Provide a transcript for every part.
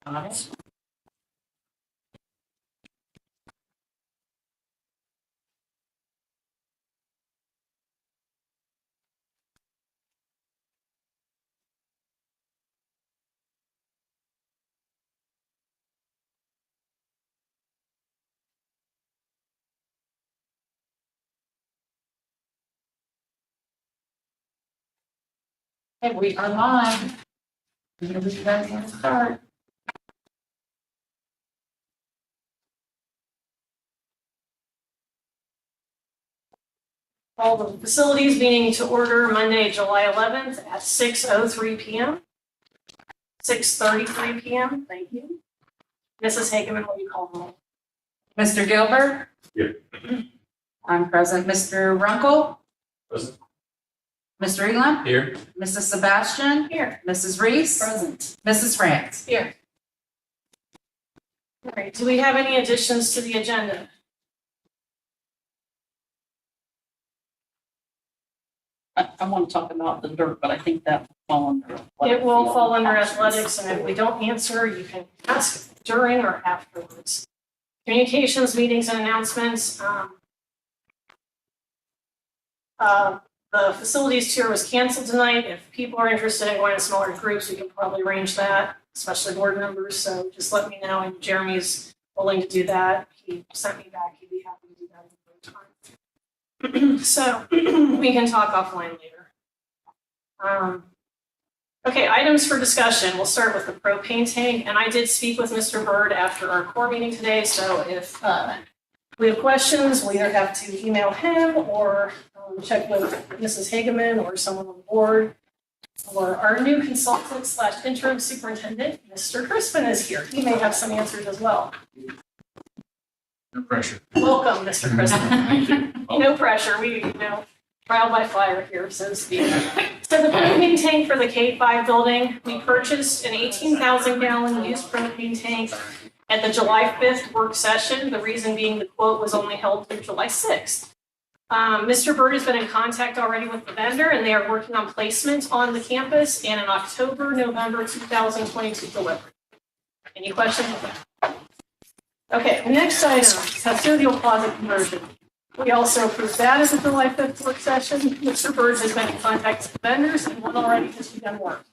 Got it. Okay, we are live. Here we go, let's start. Call the facilities meeting to order Monday, July 11th at 6:03 p.m. 6:33 p.m. Thank you. Mrs. Hageman, will you call the roll? Mr. Gilbert? Here. I'm present. Mr. Runkle? Present. Mr. Elam? Here. Mrs. Sebastian? Here. Mrs. Reese? Present. Mrs. France? Here. All right, do we have any additions to the agenda? I want to talk about the dirt, but I think that will fall under. It will fall under athletics, and if we don't answer, you can ask during or afterwards. Communications, meetings, and announcements. The facilities tour was canceled tonight. If people are interested in going to smaller groups, we can probably arrange that, especially board members. So just let me know, and Jeremy's willing to do that. He sent me back. He'd be happy to do that at any time. So we can talk offline later. Okay, items for discussion. We'll start with the propane tank, and I did speak with Mr. Bird after our core meeting today, so if we have questions, we'll either have to email him or check with Mrs. Hageman or someone on the board. Or our new consultant / interim superintendent, Mr. Crispin, is here. He may have some answers as well. No pressure. Welcome, Mr. Crispin. Thank you. No pressure, trial by fire here, so to speak. So the propane tank for the K-5 building, we purchased an 18,000 gallon used propane tank at the July 5th work session. The reason being the quote was only held through July 6th. Mr. Bird has been in contact already with the vendor, and they are working on placement on the campus and an October, November 2022 delivery. Any questions? Okay, the next item, custodial closet conversion. We also approved that as a July 5th work session. Mr. Bird has been in contact with the vendors, and one already has begun work.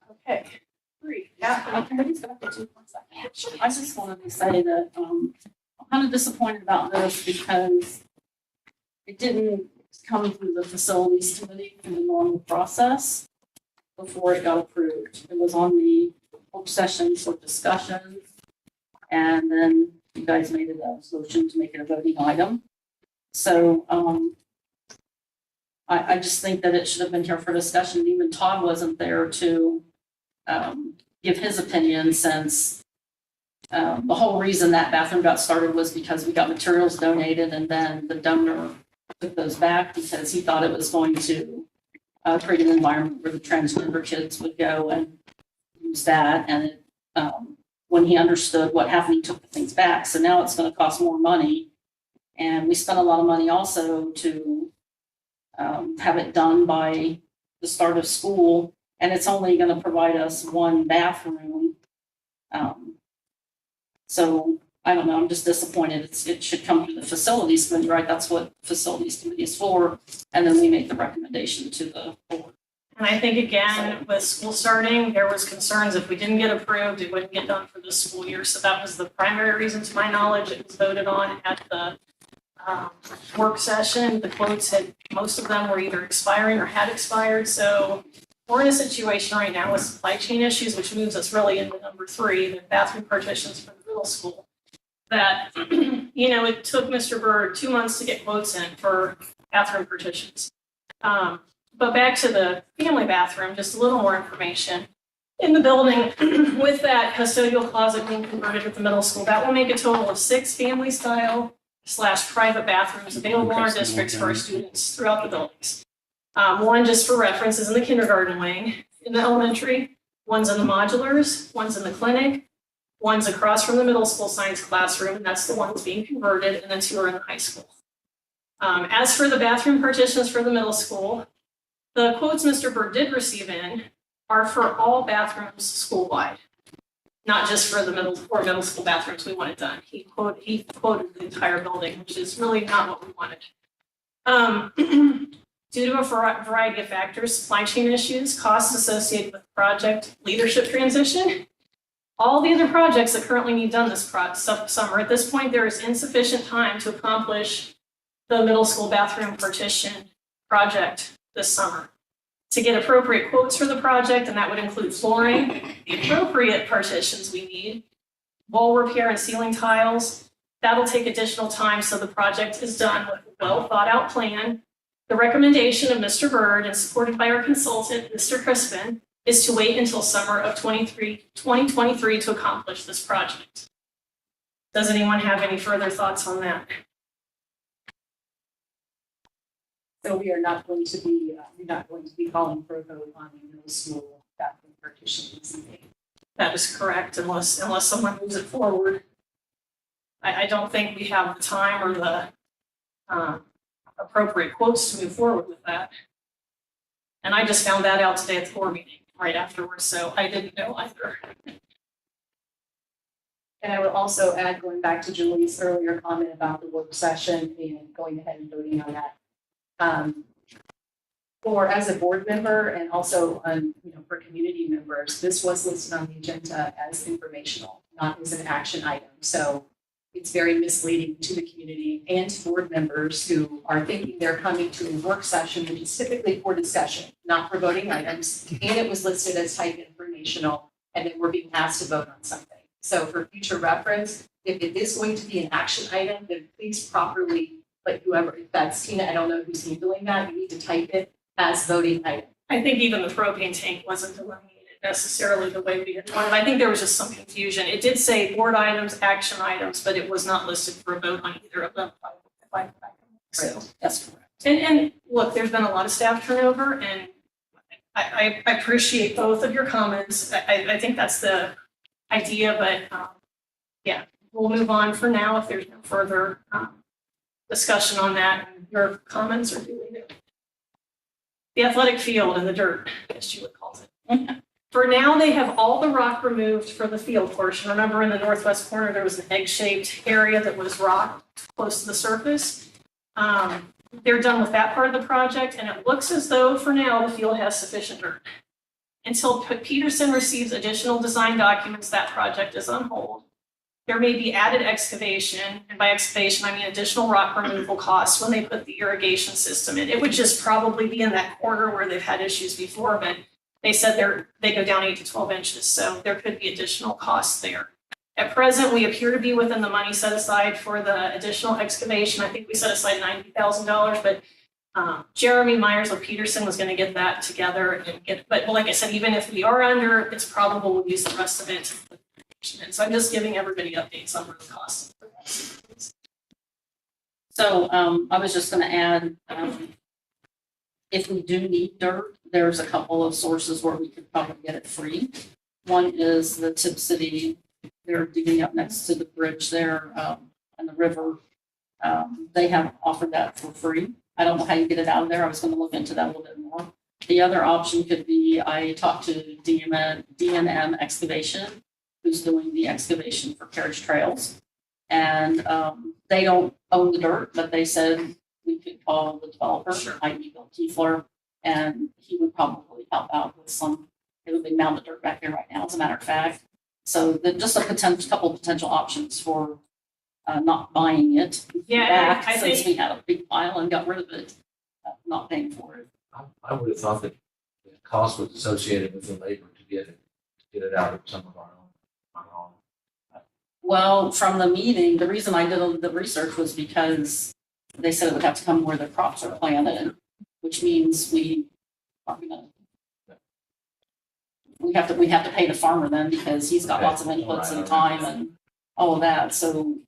Okay, 3. Yeah. Can we just go back to 2 1 second? I just wanted to say that I'm kind of disappointed about this because it didn't come through the facilities committee through the normal process before it got approved. It was on the work session for discussion, and then you guys made a resolution to make it a voting item. So I just think that it should have been here for discussion. Even Todd wasn't there to give his opinion, since the whole reason that bathroom got started was because we got materials donated, and then the donor took those back because he thought it was going to create an environment where the transgender kids would go and use that. And it, when he understood what happened, he took the things back. So now it's going to cost more money. And we spent a lot of money also to have it done by the start of school. And it's only going to provide us one bathroom. So I don't know, I'm just disappointed. It should come to the facilities committee, right? That's what facilities committee is for. And then we make the recommendation to the board. And I think, again, with school starting, there was concerns if we didn't get approved, it wouldn't get done for this school year. So that was the primary reason, to my knowledge, it was voted on at the work session. The quotes most of them were either expiring or had expired. So we're in a situation right now with supply chain issues, which moves us really into number 3, the bathroom partitions for the middle school. That, it took Mr. Bird 2 months to get quotes in for bathroom partitions. But back to the family bathroom, just a little more information. In the building, with that custodial closet being converted at the middle school, that will make a total of 6 family style / private bathrooms available in our districts for our students throughout the buildings. One, just for reference, is in the kindergarten wing, in the elementary. One's in the modulars, one's in the clinic, one's across from the middle school science classroom, and that's the one that's being converted, and then 2 are in the high school. As for the bathroom partitions for the middle school, the quotes Mr. Bird did receive in are for all bathrooms school-wide. not just for the middle school bathrooms we want it done. He quoted the entire building, which is really not what we wanted. Due to a variety of factors, supply chain issues, costs associated with project, leadership transition, all the other projects that currently need done this summer, at this point, there is insufficient time to accomplish the middle school bathroom partition project this summer. To get appropriate quotes for the project, and that would include flooring, the appropriate partitions we need, wall repair and ceiling tiles, that'll take additional time, so the project is done with a well thought out plan. The recommendation of Mr. Bird and supported by our consultant, Mr. Crispin, is to wait until summer of 2023 to accomplish this project. Does anyone have any further thoughts on that? So we are not going to be, we're not going to be calling for a vote on the middle school bathroom partition this evening. That is correct, unless someone moves it forward. I don't think we have the time or the appropriate quotes to move forward with that. And I just found that out today at the board meeting right afterwards, so I didn't know either. And I would also add, going back to Julie's earlier comment about the work session and going ahead and voting on that. For as a board member and also for community members, this was listed on the agenda as informational, not as an action item. So it's very misleading to the community and to board members who are thinking they're coming to a work session, which is typically for discussion, not for voting items. And it was listed as type informational, and then we're being asked to vote on something. So for future reference, if it is going to be an action item, then please properly, like whoever, if that's Tina, I don't know who's handling that, you need to type it as voting item. I think even the propane tank wasn't delineated necessarily the way we had wanted. I think there was just some confusion. It did say board items, action items, but it was not listed for a vote on either of them. So That's correct. And look, there's been a lot of staff turnover, and I appreciate both of your comments. I think that's the idea, but yeah, we'll move on for now if there's no further discussion on that. And your comments are duly noted. The athletic field and the dirt, as Julie calls it. For now, they have all the rock removed for the field portion. Remember, in the northwest corner, there was an egg-shaped area that was rock close to the surface. They're done with that part of the project, and it looks as though, for now, the field has sufficient dirt. Until Peterson receives additional design documents, that project is on hold. There may be added excavation, and by excavation, I mean additional rock removal costs when they put the irrigation system in. It would just probably be in that corner where they've had issues before, but they said they go down 8 to 12 inches, so there could be additional costs there. At present, we appear to be within the money set aside for the additional excavation. I think we set aside $90,000, but Jeremy Myers of Peterson was going to get that together and but like I said, even if we are under, it's probable we'll use the rest of it. And so I'm just giving everybody updates on where the costs. So I was just going to add, if we do need dirt, there's a couple of sources where we could probably get it free. One is the Tip City. They're digging up next to the bridge there and the river. They have offered that for free. I don't know how you get it out of there. I was going to look into that a little bit more. The other option could be, I talked to D&M Excavation, who's doing the excavation for carriage trails. And they don't own the dirt, but they said we could call the developer, i.e. Bill Kiefler, and he would probably help out with some, it would be mounted dirt back here right now, as a matter of fact. So just a couple of potential options for not buying it back, since we had a big pile and got rid of it, not paying for it. I would have thought that the cost was associated with the labor to get it out of some of our own. Well, from the meeting, the reason I did the research was because they said it would have to come where the crops are planted, which means we have to pay the farmer then, because he's got lots of inputs and time and all of that. So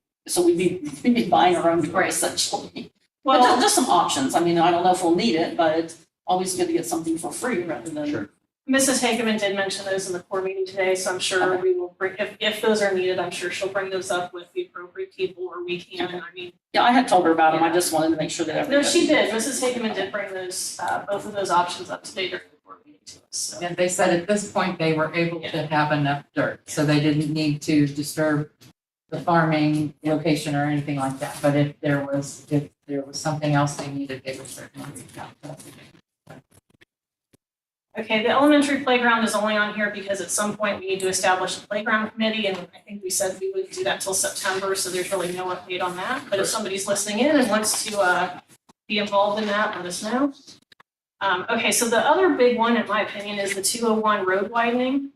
we'd be buying our own dirt essentially. Well, but just some options. I mean, I don't know if we'll need it, but always good to get something for free rather than. Sure. Mrs. Hageman did mention those in the core meeting today, so I'm sure we will bring, if those are needed, I'm sure she'll bring those up with the appropriate people, or we can. I mean, yeah, I had told her about them. I just wanted to make sure that everybody. No, she did. Mrs. Hageman did bring those both of those options up today during the core meeting to us. So, And they said at this point, they were able to have enough dirt, so they didn't need to disturb the farming location or anything like that. But if there was something else they needed, they would certainly reach out to us. okay, the elementary playground is only on here because at some point we need to establish a playground committee, and I think we said we would do that till September, so there's really no update on that. But if somebody's listening in and wants to be involved in that, let us know. Okay, so the other big one, in my opinion, is the 201 road widening.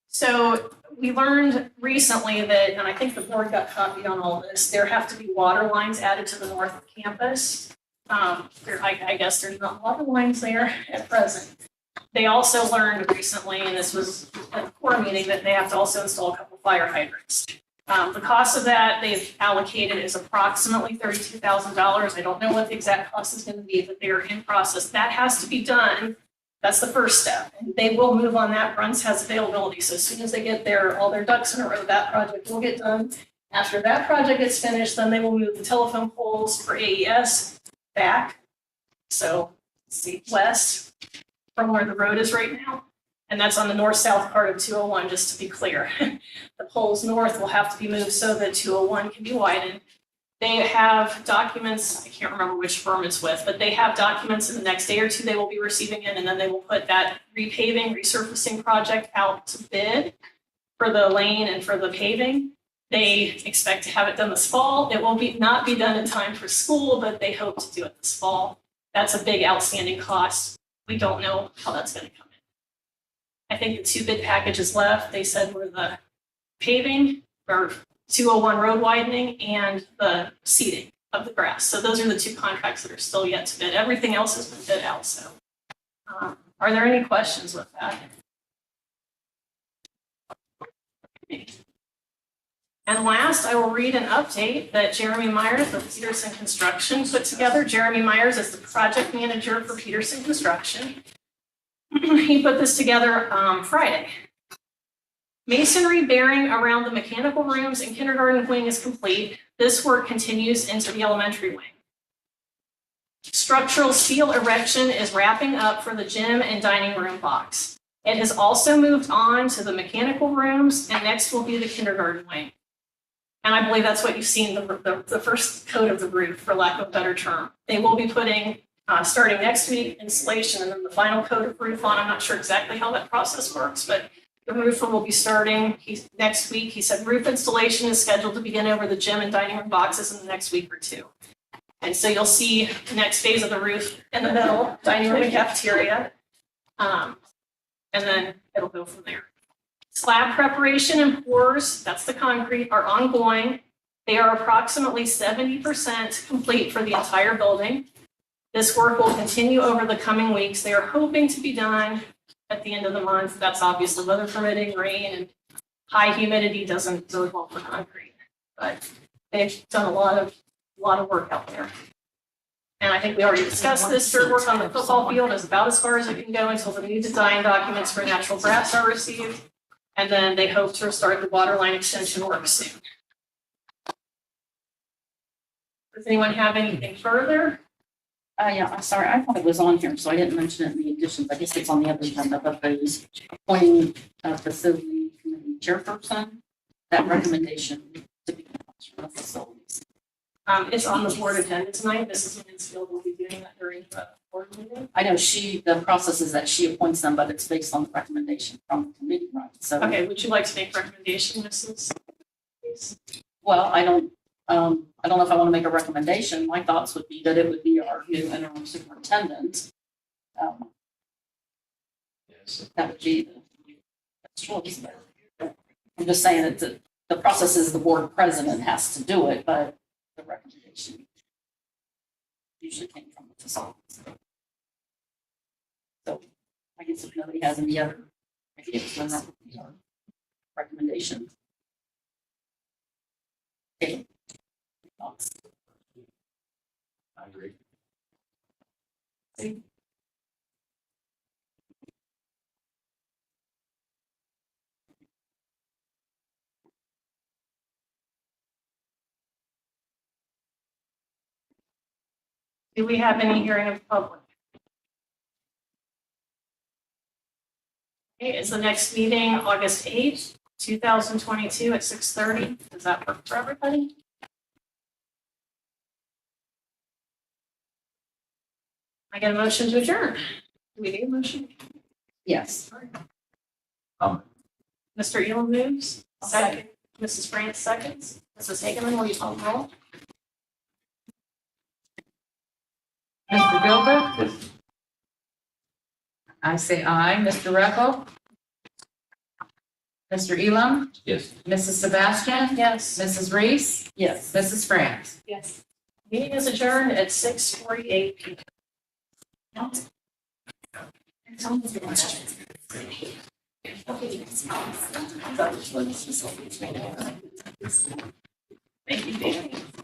So we learned recently that, and I think the board got copied on all this, there have to be water lines added to the north campus. I guess there's not water lines there at present. They also learned recently, and this was at the core meeting, that they have to also install a couple fire hydrants. The cost of that they've allocated is approximately $32,000. I don't know what the exact cost is going to be, but they're in process. That has to be done. That's the first step. And they will move on that. Runs has availability. So as soon as they get all their ducks in a row, that project will get done. After that project gets finished, then they will move the telephone poles for AES back. So see west from where the road is right now. And that's on the north-south part of 201, just to be clear. The poles north will have to be moved so that 201 can be widened. They have documents, I can't remember which firm it's with, but they have documents in the next day or two they will be receiving in, and then they will put that repaving, resurfacing project out to bid for the lane and for the paving. They expect to have it done this fall. It will not be done in time for school, but they hope to do it this fall. That's a big outstanding cost. We don't know how that's going to come in. I think the two bid packages left, they said, were the paving or 201 road widening and the seeding of the grass. So those are the two contracts that are still yet to bid. Everything else has been bid out. So are there any questions with that? And last, I will read an update that Jeremy Myers of Peterson Construction put together. Jeremy Myers is the project manager for Peterson Construction. He put this together Friday. Masonry bearing around the mechanical rooms and kindergarten wing is complete. This work continues into the elementary wing. Structural steel erection is wrapping up for the gym and dining room box. It has also moved on to the mechanical rooms, and next will be the kindergarten wing. And I believe that's what you've seen, the first coat of the roof, for lack of a better term. They will be putting, starting next week, installation, and then the final coat of roof on. I'm not sure exactly how that process works, but the roofer will be starting next week. He said roof installation is scheduled to begin over the gym and dining room boxes in the next week or two. And so you'll see the next phase of the roof in the middle, dining room and cafeteria. And then it'll go from there. Slab preparation and pours, that's the concrete, are ongoing. They are approximately 70% complete for the entire building. This work will continue over the coming weeks. They are hoping to be done at the end of the month. That's obviously weather permitting, rain, and high humidity doesn't bode well for concrete. But they've done a lot of work out there. And I think we already discussed this. Dirt work on the football field is about as far as it can go until the new design documents for natural grass are received. And then they hope to start the water line extension work soon. Does anyone have anything further? Yeah, I'm sorry, I thought it was on here, so I didn't mention it in the additions. I guess it's on the other agenda, but the appointing facility committee chairperson, that recommendation to be from the facilities. It's on the board agenda tonight. Mrs. Mansfield will be doing that during the board meeting. I know the process is that she appoints them, but it's based on the recommendation from the committee, right? So, Okay, would you like to make a recommendation, Mrs.? Please. well, I don't know if I want to make a recommendation. My thoughts would be that it would be our new interim superintendent. Yes. That would be the choice. I'm just saying that the process is the board president has to do it, but the recommendation usually came from the facilities. So I guess if nobody has any other ideas, then that would be our recommendation. Okay. Thoughts? I agree. Do we have any hearing of the public? Okay, is the next meeting August 8th, 2022 at 6:30? Does that work for everybody? I get a motion to adjourn. Do we need a motion? Yes. Mr. Elam moves. Second. Mrs. France seconds. Mrs. Hageman, will you call the roll? Mr. Gilbert? I say aye. Mr. Reckle? Mr. Elam? Yes. Mrs. Sebastian? Yes. Mrs. Reese? Yes. Mrs. France? Yes. Meeting is adjourned at 6:48 p.m. Thank you.